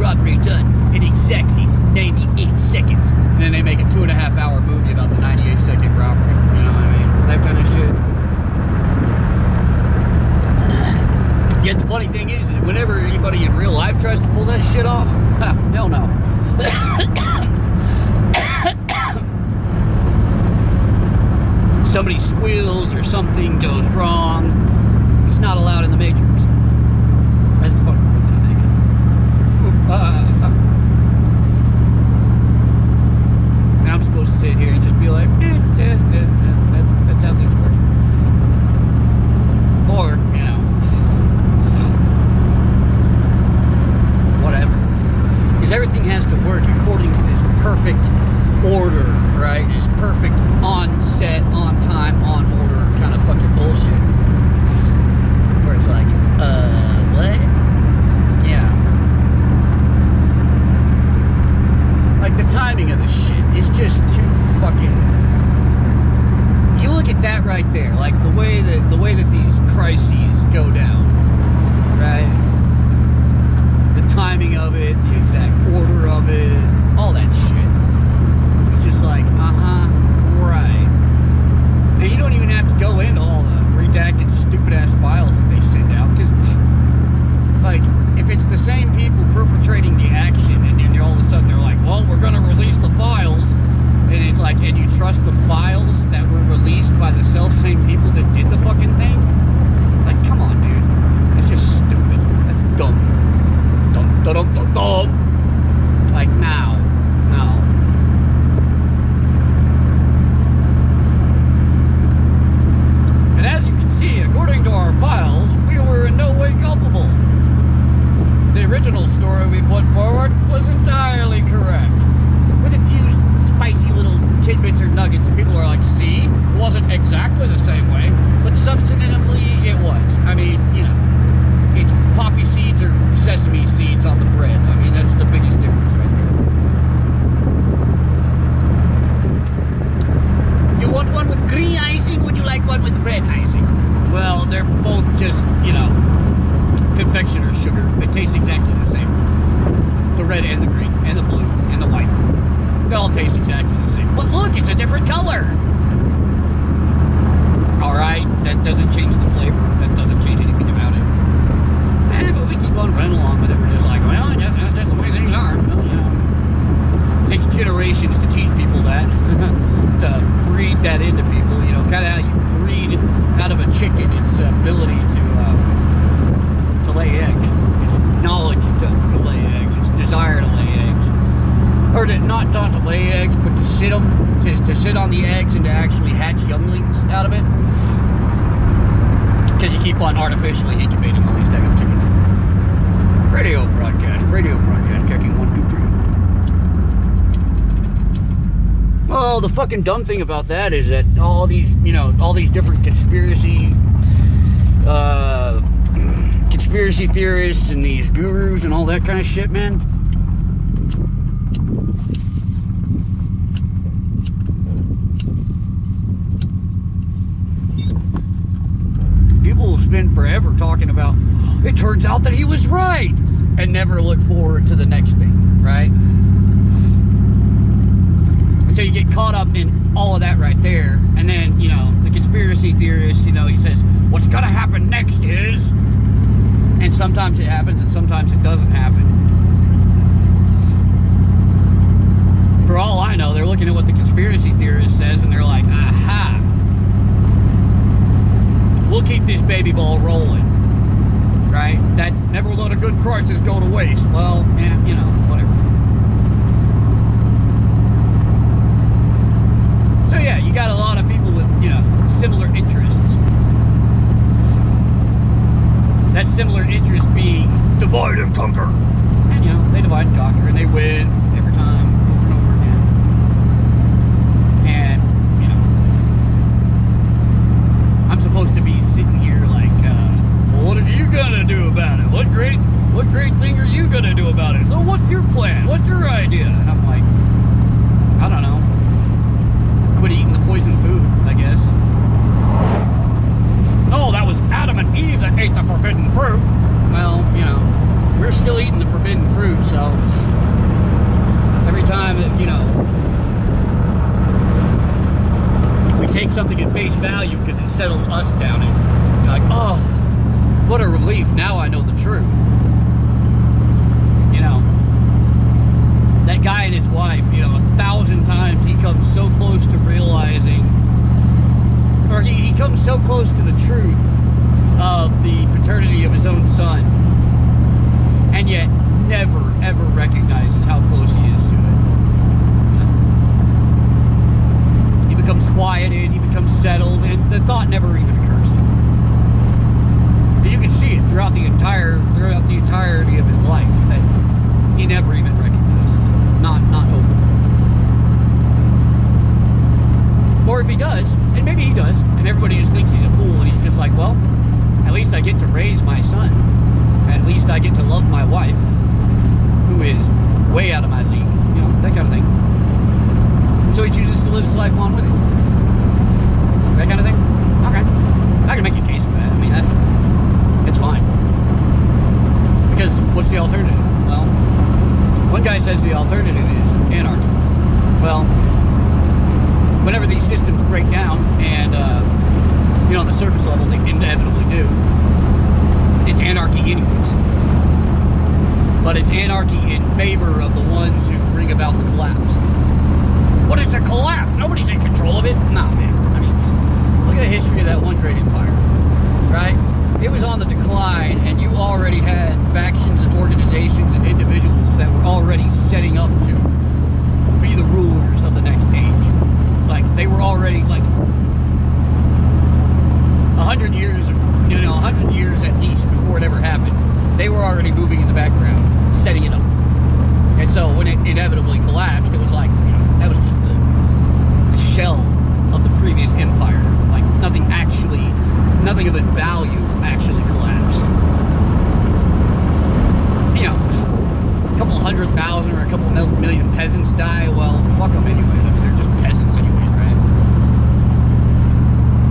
robbery done in exactly 98 seconds. And then they make a 2.5-hour movie about the 98-second robbery. You know what I mean? That kind of shit. Yet the funny thing is that whenever anybody in real life tries to pull that shit off, hell no. Somebody squeals or something goes wrong, it's not allowed in the Matrix. That's the fucking thing. And I'm supposed to sit here and just be like, that's how things work. Or, you know, whatever. Because everything has to work according to this perfect order, right? This perfect on set, on time, on order kind of fucking bullshit. Where it's like, what? Yeah. Like the timing of this shit is just too fucking. You look at that right there, like the way that these crises go down, right? The timing of it, the exact order of it, all that shit. It's just like, right. And you don't even have to go into all the redacted stupid ass files that they send out, because like if it's the same people perpetrating the action and then all of a sudden they're like, well, we're gonna release the files, and it's like, and you trust the files that were released by the self-same people that did the fucking thing? Like, come on, dude. That's just stupid. That's dumb. Dumb. Like, now. No. And as you can see, according to our files, we were in no way culpable. The original story we put forward was entirely correct, with a few spicy little tidbits or nuggets, and people are like, see, it wasn't exactly the same way, but substantively it was. I mean, you know, it's poppy seeds or sesame seeds on the bread. I mean, that's the biggest difference right there. You want one with green icing? Would you like one with red icing? Well, they're both just, you know, confectioner sugar. They taste exactly the same. The red and the green, and the blue, and the white. They all taste exactly the same. But look, it's a different color. Alright, that doesn't change the flavor. That doesn't change anything about it. But we keep on running along with it. We're just like, well, that's the way things are. Well, you know, it takes generations to teach people that. To breed that into people. You know, kind of how you breed out of a chicken its ability to lay eggs. Its knowledge to lay eggs. Its desire to lay eggs. Or to not to lay eggs, but to sit them, to sit on the eggs and to actually hatch younglings out of it. Because you keep on artificially incubating all these damn chickens. Radio broadcast, checking 1, 2, 3. Well, the fucking dumb thing about that is that all these, you know, all these different conspiracy theorists and these gurus and all that kind of shit, man. People will spend forever talking about, it turns out that he was right, and never look forward to the next thing, right? And so you get caught up in all of that right there, and then, you know, the conspiracy theorist, you know, he says, what's gonna happen next is, and sometimes it happens and sometimes it doesn't happen. For all I know, they're looking at what the conspiracy theorist says and they're like, aha, we'll keep this baby ball rolling, right? That never let a good crisis go to waste. Well, yeah, you know, whatever. So yeah, you got a lot of people with, you know, similar interests. That similar interest being divide and conquer. And, you know, they divide and conquer and they win every time, over and over again. And, you know, I'm supposed to be sitting here like, well, what are you gonna do about it? What great thing are you gonna do about it? So what's your plan? What's your idea? And I'm like, I don't know. Quit eating the poison food, I guess. No, that was Adam and Eve that ate the forbidden fruit. Well, you know, we're still eating the forbidden forbidden fruit, so every time that, you know, we take something at face value because it settles us down, and you're like, oh, what a relief, now I know the truth. You know, that guy and his wife, you know, 1,000 times he comes so close to realizing, or he comes so close to the truth of the paternity of his own son, and yet never ever recognizes how close he is to it. He becomes quieted, he becomes settled, and the thought never even occurs to him. And you can see it throughout the entirety of his life that he never even recognizes it. Not open. Or if he does, and maybe he does, and everybody just thinks he's a fool, and he's just like, well, at least I get to raise my son. At least I get to love my wife, who is way out of my league. You know, that kind of thing. And so he chooses to live his life on with it. That kind of thing? Okay. I can make a case for that. I mean, it's fine. Because what's the alternative? Well, one guy says the alternative is anarchy. Well, whenever these systems break down, and you know, on the surface level they inevitably do, it's anarchy anyways. But it's anarchy in favor of the ones who bring about the collapse. What is a collapse? Nobody's in control of it. Nah, man. I mean, look at the history of that one great empire, right? It was on the decline, and you already had factions and organizations and individuals that were already setting up to be the rulers of the next age. Like, they were already, like, 100 years, you know, 100 years at least before it ever happened, they were already moving in the background, setting it up. And so when it inevitably collapsed, it was like, you know, that was just the shell of the previous empire. Like, nothing of value actually collapsed. You know, a couple 100,000 or a couple million peasants die, well, fuck them anyways. I mean, they're just peasants anyways, right?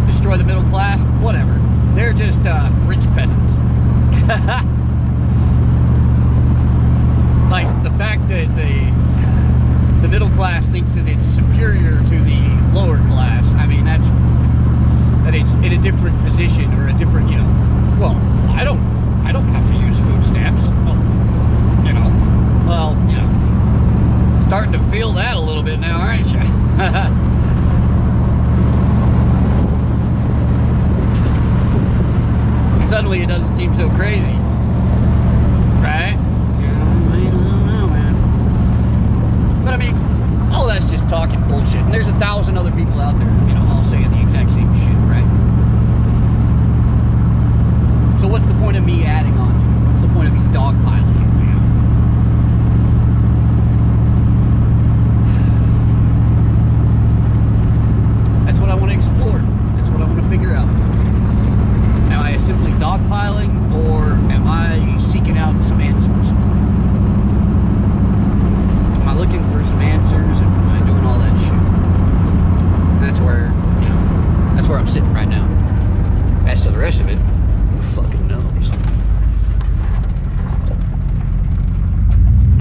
Destroy the middle class, whatever. They're just rich peasants. Like, the fact that the middle class thinks that it's superior to the lower class, I mean, that it's in a different position, or a different, you know, well, I don't have to use food stamps. Well, you know, starting to feel that a little bit now, aren't you? Suddenly it doesn't seem so crazy.